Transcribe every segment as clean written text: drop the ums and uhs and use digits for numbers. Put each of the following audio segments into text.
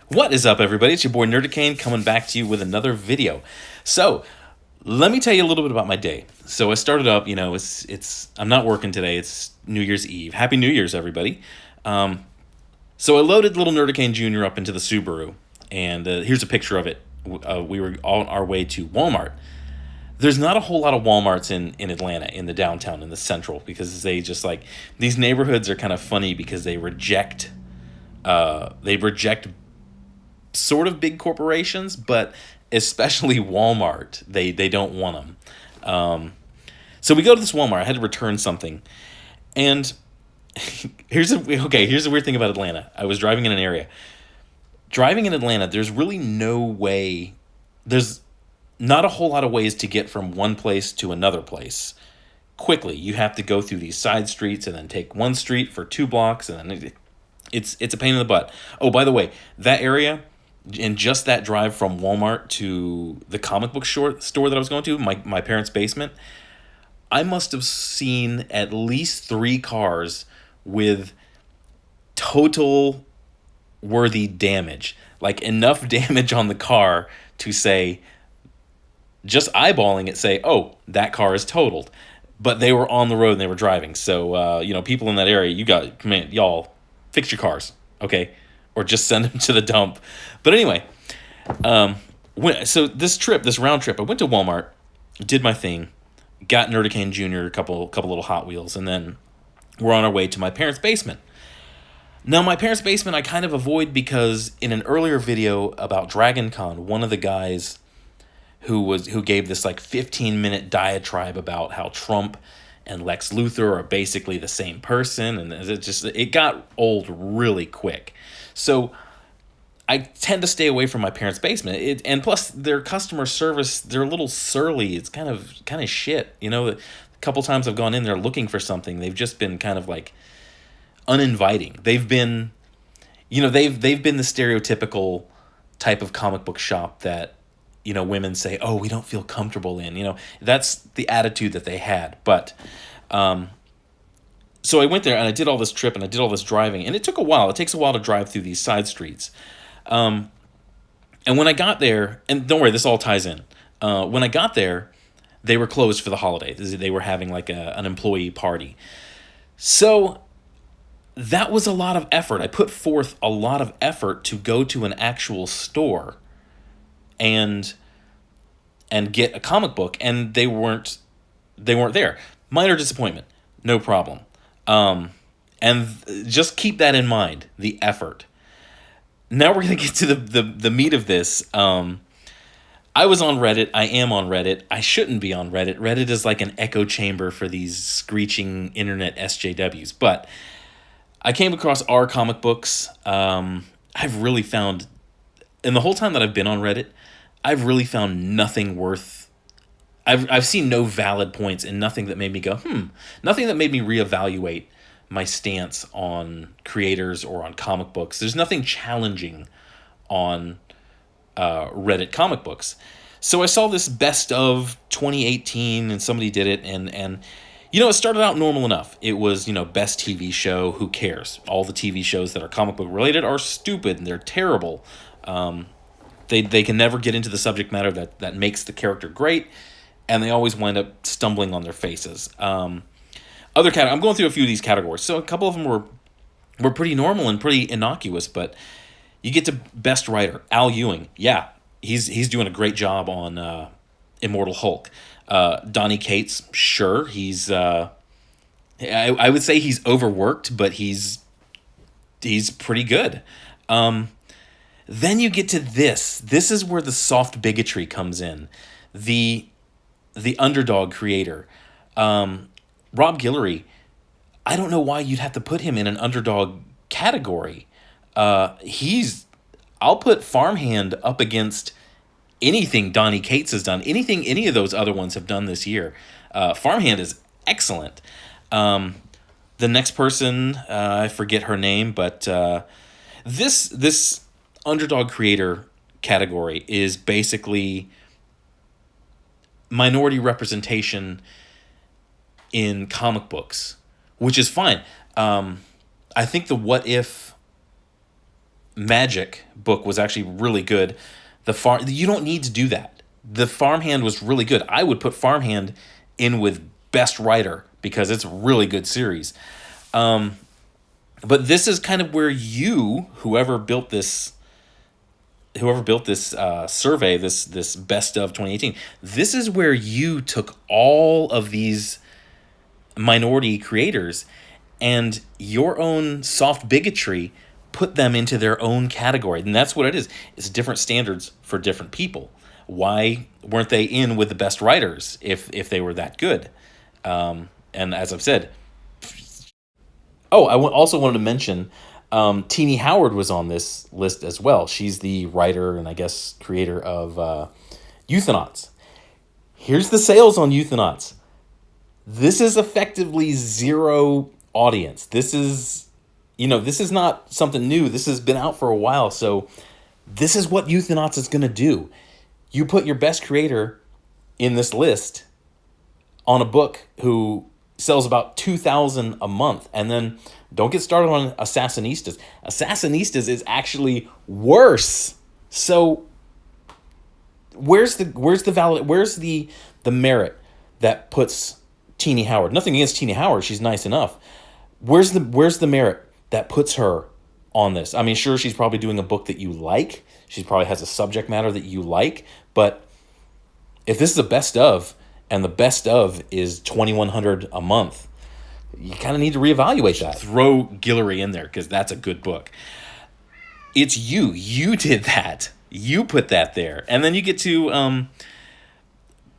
What is up, everybody? It's your boy Nerdicane coming back to you with another video. So, let me tell you a little bit about my day. So I started up, I'm not working today. It's New Year's Eve. Happy New Year's, everybody. So I loaded little Nerdicane Jr. up into the Subaru, and here's a picture of it. We were on our way to Walmart. There's not a whole lot of Walmarts in Atlanta, in the downtown, in the central, because they just these neighborhoods are kind of funny because they reject sort of big corporations, but especially Walmart, they don't want them. So we go to this Walmart. I had to return something, and here's the weird thing about Atlanta. I was driving in an area. Driving in Atlanta, there's really no way. There's not a whole lot of ways to get from one place to another place quickly. You have to go through these side streets and then take one street for 2 blocks, and then it's a pain in the butt. Oh, by the way, that area. And just that drive from Walmart to the comic book store that I was going to, my parents' basement, I must have seen at least 3 cars with total worthy damage. Like enough damage on the car to say, just eyeballing it, say, oh, that car is totaled. But they were on the road and they were driving. So, people in that area, y'all fix your cars, okay? Or just send them to the dump. But anyway, so this round trip, I went to Walmart, did my thing, got Nerdicane Jr. a couple little Hot Wheels, and then we're on our way to my parents' basement. Now, my parents' basement I kind of avoid because in an earlier video about Dragon Con, one of the guys who gave this 15-minute diatribe about how Trump and Lex Luthor are basically the same person, and it got old really quick. So I tend to stay away from my parents' basement. And plus their customer service, they're a little surly. It's kind of shit. A couple times I've gone in there looking for something, they've just been kind of uninviting. They've been they've been the stereotypical type of comic book shop that women say, "Oh, we don't feel comfortable in." That's the attitude that they had. But so I went there and I did all this trip and I did all this driving, and it took a while. It takes a while to drive through these side streets. And when I got there, and don't worry, this all ties in. When I got there, they were closed for the holiday. They were having an employee party. So that was a lot of effort. I put forth a lot of effort to go to an actual store and get a comic book, and they weren't there. Minor disappointment, no problem. And just keep that in mind, the effort. Now we're going to get to the meat of this. I was on Reddit. I am on Reddit. I shouldn't be on Reddit. Reddit is like an echo chamber for these screeching internet SJWs. But I came across our comic books. I've really found, in the whole time that I've been on Reddit, I've really found nothing worth. I've seen no valid points and nothing that made me go, nothing that made me reevaluate my stance on creators or on comic books. There's nothing challenging on Reddit comic books. So I saw this best of 2018 and somebody did it, and it started out normal enough. It was, best TV show, who cares? All the TV shows that are comic book related are stupid and they're terrible. They can never get into the subject matter that makes the character great, and they always wind up stumbling on their faces. I'm going through a few of these categories. So a couple of them were pretty normal and pretty innocuous, but you get to best writer, Al Ewing. Yeah, he's doing a great job on Immortal Hulk. Donny Cates, sure, he's I would say he's overworked, but he's pretty good. Then you get to this. This is where the soft bigotry comes in. The underdog creator. Rob Guillory, I don't know why you'd have to put him in an underdog category. I'll put Farmhand up against anything Donny Cates has done, anything any of those other ones have done this year. Farmhand is excellent. The next person, I forget her name, but this underdog creator category is basically minority representation in comic books, which is fine. I think the What If Magic book was actually really good. You don't need to do that. The Farmhand was really good. I would put Farmhand in with Best Writer because it's a really good series. But this is kind of where whoever built this survey, this best of 2018, this is where you took all of these minority creators and your own soft bigotry put them into their own category. And that's what it is. It's different standards for different people. Why weren't they in with the best writers if they were that good? And as I've said, also wanted to mention Teenie Howard was on this list as well. She's the writer and I guess creator of Euthonauts. Here's the sales on Euthonauts. This is effectively zero audience. This is not something new. This has been out for a while. So this is what Euthonauts is going to do. You put your best creator in this list on a book who sells about 2,000 a month. And then don't get started on Assassinistas. Assassinistas is actually worse. So where's the merit that puts Teenie Howard? Nothing against Teenie Howard. She's nice enough. Where's the merit that puts her on this? I mean, sure, she's probably doing a book that you like. She probably has a subject matter that you like. But if this is a best of, and the best of is 2,100 a month, you kind of need to reevaluate that. Throw Guillory in there because that's a good book. It's you. You did that. You put that there. And then you get to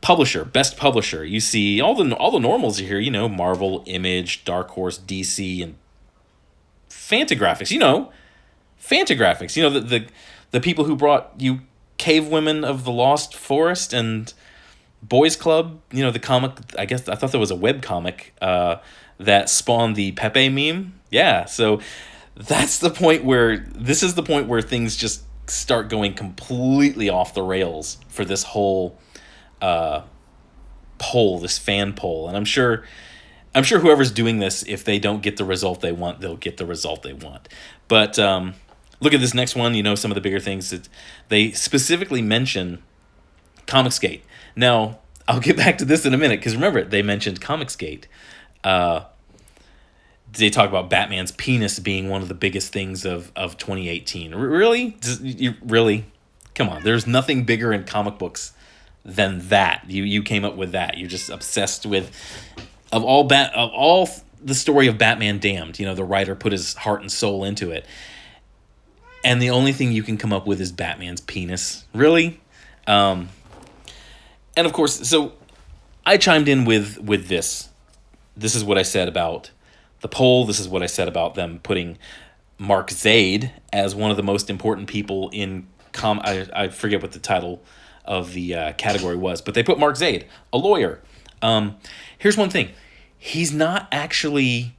publisher, best publisher. You see all the normals are here, Marvel, Image, Dark Horse, DC, and Fantagraphics. Fantagraphics. The people who brought you Cave Women of the Lost Forest and Boys Club, the comic. I thought there was a web comic that spawned the Pepe meme. Yeah, so this is the point where things just start going completely off the rails for this whole poll, this fan poll. And I'm sure whoever's doing this, if they don't get the result they want, they'll get the result they want. But look at this next one. Some of the bigger things that they specifically mention Comicsgate. Now, I'll get back to this in a minute because remember, they mentioned Comicsgate. They talk about Batman's penis being one of the biggest things of 2018. Really? Really? Come on. There's nothing bigger in comic books than that. You came up with that. You're just obsessed with of all the story of Batman Damned. The writer put his heart and soul into it, and the only thing you can come up with is Batman's penis. Really? And of course, so I chimed in with this. This is what I said about the poll. This is what I said about them putting Mark Zaid as one of the most important people in I forget what the title of the category was, but they put Mark Zaid, a lawyer. Here's one thing. He's not actually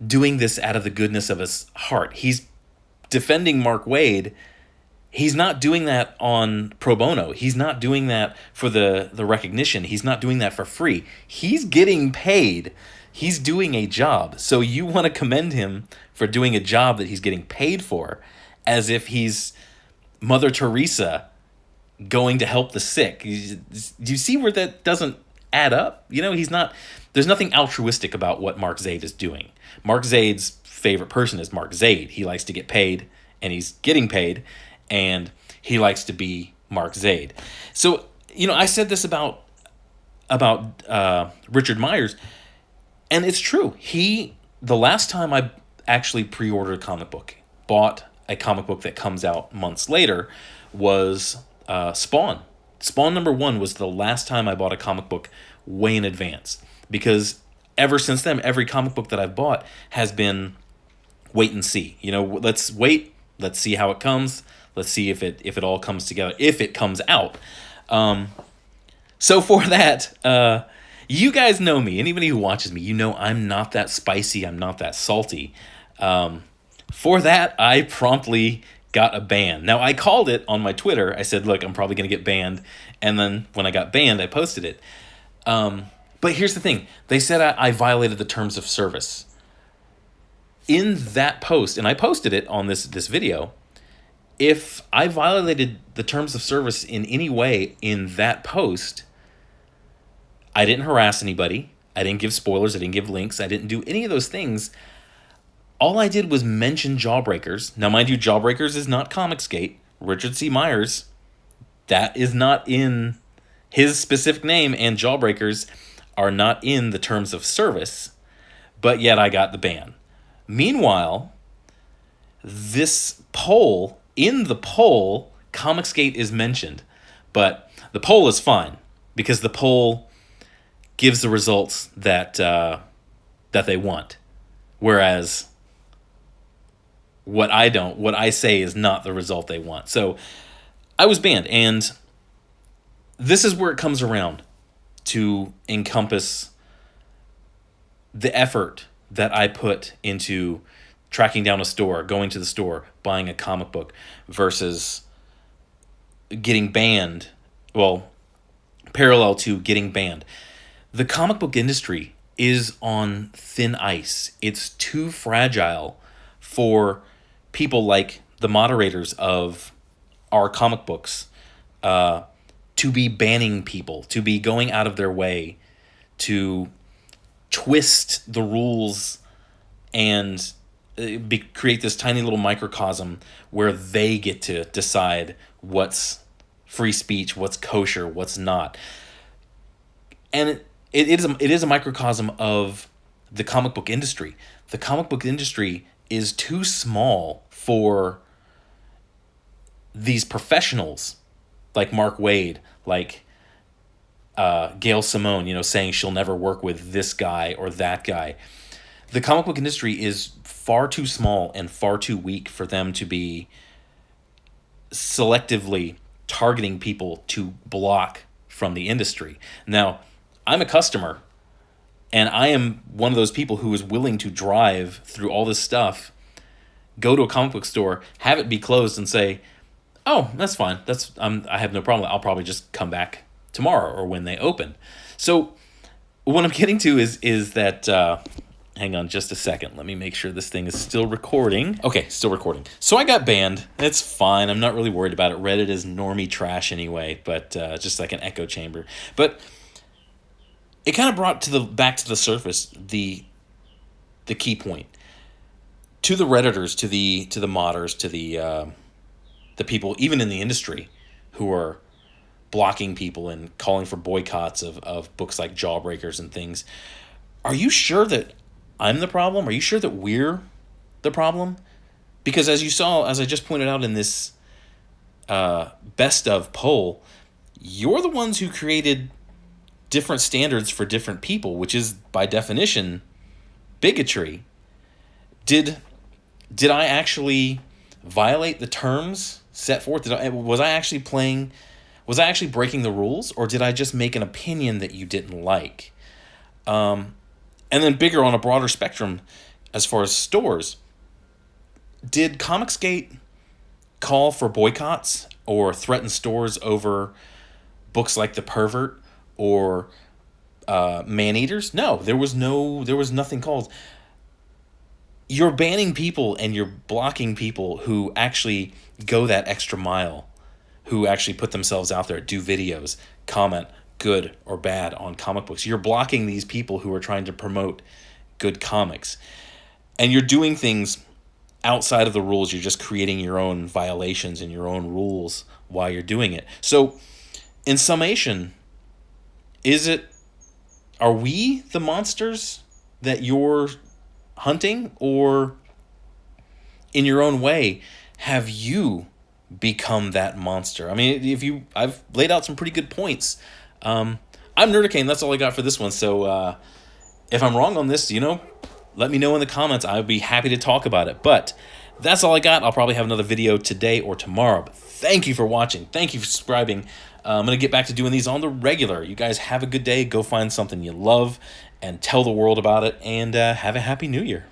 doing this out of the goodness of his heart. He's defending Mark Waid. He's not doing that on pro bono. He's not doing that for the recognition. He's not doing that for free. He's getting paid. He's doing a job. So you want to commend him for doing a job that he's getting paid for, as if he's Mother Teresa going to help the sick. Do you see where that doesn't add up? He's not. There's nothing altruistic about what Mark Zaid is doing. Mark Zaid's favorite person is Mark Zaid. He likes to get paid, and he's getting paid, and he likes to be Mark Zaid. So, I said this about Richard Myers, and it's true. The last time I actually pre-ordered a comic book, bought a comic book that comes out months later, was Spawn. Spawn #1 was the last time I bought a comic book way in advance, because ever since then, every comic book that I've bought has been wait and see. Let's wait. Let's see how it comes. Let's see if it all comes together, if it comes out. So for that, you guys know me. Anybody who watches me, I'm not that spicy. I'm not that salty. For that, I promptly got a ban. Now, I called it on my Twitter. I said, look, I'm probably going to get banned. And then when I got banned, I posted it. But here's the thing. They said I violated the terms of service. In that post, and I posted it on this video, if I violated the terms of service in any way in that post, I didn't harass anybody. I didn't give spoilers. I didn't give links. I didn't do any of those things. All I did was mention Jawbreakers. Now, mind you, Jawbreakers is not Comicsgate. Richard C. Myers, that is not in his specific name, and Jawbreakers are not in the terms of service, but yet I got the ban. Meanwhile, this poll, in the poll, Comicsgate is mentioned, but the poll is fine because the poll gives the results that they want, whereas what I say is not the result they want. So I was banned, and this is where it comes around to encompass the effort that I put into tracking down a store, going to the store, buying a comic book, versus getting banned. Well, parallel to getting banned. The comic book industry is on thin ice. It's too fragile for people like the moderators of our comic books to be banning people, to be going out of their way to twist the rules and create this tiny little microcosm where they get to decide what's free speech, what's kosher, what's not. And it is a microcosm of the comic book industry. The comic book industry is too small for these professionals like Mark Waid, like Gail Simone, saying she'll never work with this guy or that guy. The comic book industry is far too small and far too weak for them to be selectively targeting people to block from the industry. Now, I'm a customer, and I am one of those people who is willing to drive through all this stuff, go to a comic book store, have it be closed, and say, "Oh, that's fine. I have no problem. I'll probably just come back tomorrow or when they open." So, what I'm getting to is that. Hang on just a second. Let me make sure this thing is still recording. Okay, still recording. So I got banned. It's fine. I'm not really worried about it. Reddit is normie trash anyway, but just like an echo chamber. But it kind of brought back to the surface the key point. To the Redditors, to the modders, to the people even in the industry who are blocking people and calling for boycotts of books like Jawbreakers and things. Are you sure that I'm the problem? Are you sure that we're the problem? Because as you saw, as I just pointed out in this best of poll, you're the ones who created different standards for different people, which is by definition bigotry. Did I actually violate the terms set forth? Was I actually breaking the rules, or did I just make an opinion that you didn't like? And then bigger on a broader spectrum, as far as stores, did Comicsgate call for boycotts or threaten stores over books like The Pervert or Man-Eaters? No, there was nothing called. You're banning people and you're blocking people who actually go that extra mile, who actually put themselves out there, do videos, comment, good or bad on comic books. You're blocking these people who are trying to promote good comics. And you're doing things outside of the rules. You're just creating your own violations and your own rules while you're doing it. So, in summation, are we the monsters that you're hunting, or in your own way, have you become that monster? I mean, I've laid out some pretty good points. I'm Nerdicane. That's all I got for this one. So if I'm wrong on this, let me know in the comments. I'd be happy to talk about it. But that's all I got. I'll probably have another video today or tomorrow. But thank you for watching. Thank you for subscribing. I'm going to get back to doing these on the regular. You guys have a good day. Go find something you love and tell the world about it. And have a happy new year.